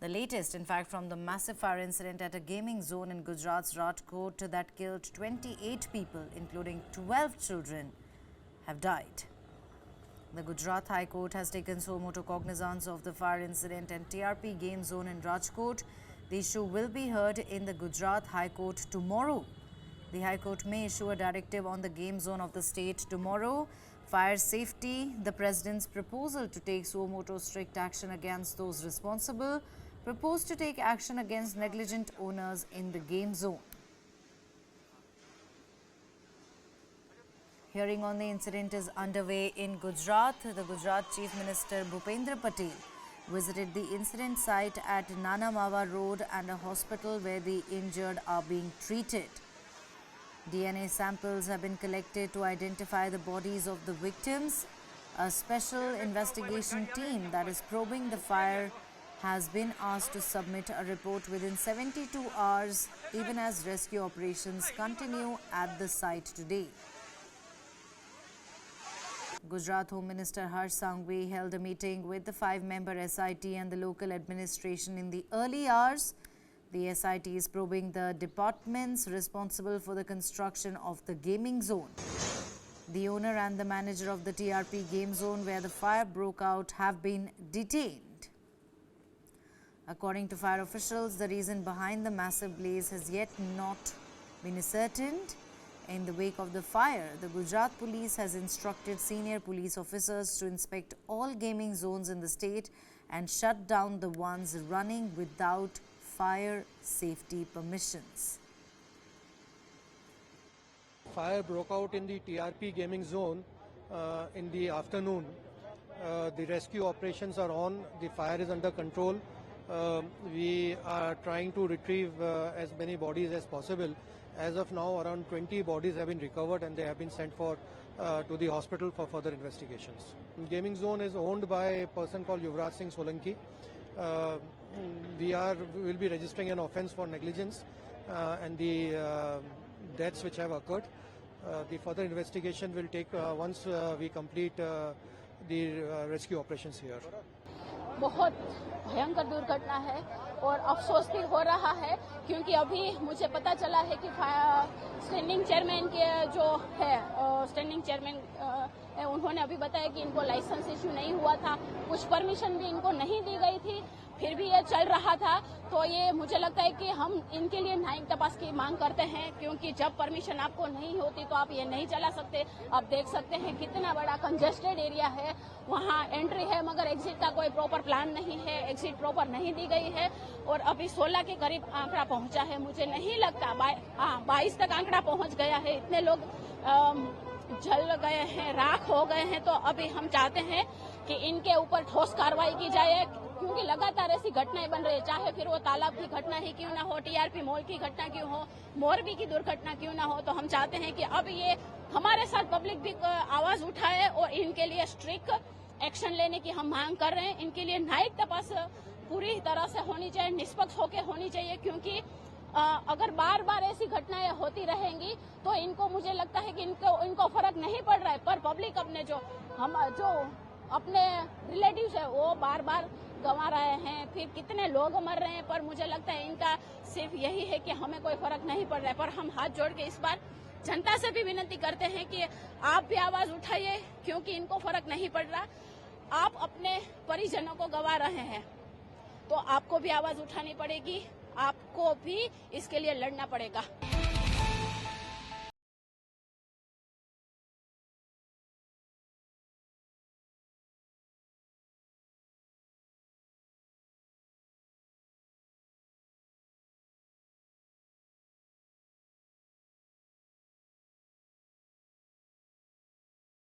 The latest, in fact, from the massive fire incident at a gaming zone in Gujarat's Rajkot that killed 28 people, including 12 children, have died. The Gujarat High Court has taken suo motu cognizance of the fire incident and TRP game zone in Rajkot. The issue will be heard in the Gujarat High Court tomorrow. The High Court may issue a directive on the game zone of the state tomorrow. Fire safety, the President's proposal to take suo motu strict action against those responsible, proposed to take action against negligent owners in the game zone. Hearing on the incident is underway in Gujarat. The Gujarat Chief Minister Bhupendra Patel visited the incident site at Nana Mawa Road and a hospital where the injured are being treated. DNA samples have been collected to identify the bodies of the victims. A special investigation team that is probing the fire has been asked to submit a report within 72 hours, even as rescue operations continue at the site today. Gujarat Home Minister Harsh Sanghvi held a meeting with the 5-member SIT and the local administration in the early hours. The SIT is probing the departments responsible for the construction of the gaming zone. The owner and the manager of the TRP game zone where the fire broke out have been detained. According to fire officials, the reason behind the massive blaze has yet not been ascertained. In the wake of the fire, the Gujarat Police has instructed senior police officers to inspect all gaming zones in the state and shut down the ones running without fire safety permissions. Fire broke out in the TRP gaming zone in the afternoon. The rescue operations are on. The fire is under control. We are trying to retrieve as many bodies as possible. As of now, around 20 bodies have been recovered and they have been sent for to the hospital for further investigations. The gaming zone is owned by a person called Yuvraj Singh Solanki. We will be registering an offence for negligence and the deaths which have occurred. The further investigation will take once we complete the rescue operations here. बहुत भयंकर दुर्घटना है और अफसोस भी हो रहा है क्योंकि अभी मुझे पता चला है कि स्टैंडिंग चेयरमैन के जो है स्टैंडिंग चेयरमैन उन्होंने अभी बताया कि इनको लाइसेंस इश्यू नहीं हुआ था, कुछ परमिशन भी इनको नहीं दी गई थी, फिर भी ये चल रहा था। तो ये मुझे लगता है कि हम इनके लिए न्यायिक तपास की मांग करते हैं क्योंकि जब परमिशन आपको नहीं होती तो आप ये नहीं चला सकते। आप देख सकते हैं कितना बड़ा कंजेस्टेड एरिया है, वहाँ एंट्री है मगर एग्जिट का कोई प्रॉपर प्लान नहीं है, एग्जिट प्रॉपर नहीं दी गई है और अभी 16 के करीब आंकड़ा पहुंचा है। मुझे नहीं लगता 22 तक आंकड़ा पहुंच गया है, इतने लोग जल गए हैं, राख हो गए हैं। तो अभी हम चाहते हैं कि इनके ऊपर ठोस कार्रवाई की जाए क्योंकि लगातार ऐसी घटनाएं बन रही है, चाहे फिर वो तालाब की घटना ही क्यों ना हो, TRP मॉल की घटना क्यों हो, मोरबी की दुर्घटना क्यों ना हो। तो हम चाहते हैं कि अब ये हमारे साथ पब्लिक भी आवाज उठाए और इनके लिए स्ट्रिक्ट एक्शन लेने की हम मांग कर रहे हैं। इनके लिए न्यायिक तपास पूरी तरह से होनी चाहिए, निष्पक्ष होकर होनी चाहिए क्योंकि अगर बार बार ऐसी घटनाएं होती रहेंगी तो इनको मुझे लगता है कि इनको फर्क नहीं पड़ रहा है, पर पब्लिक अपने जो अपने रिलेटिव्स है वो बार बार गंवा रहे हैं, फिर कितने लोग मर रहे हैं। पर मुझे लगता है इनका सिर्फ यही है कि हमें कोई फर्क नहीं पड़ रहा है। पर हम हाथ जोड़ के इस बार जनता से भी विनती करते हैं कि आप भी आवाज उठाइए क्योंकि इनको फर्क नहीं पड़ रहा। आप अपने परिजनों को गंवा रहे हैं तो आपको भी आवाज उठानी पड़ेगी, आपको भी इसके लिए लड़ना पड़ेगा।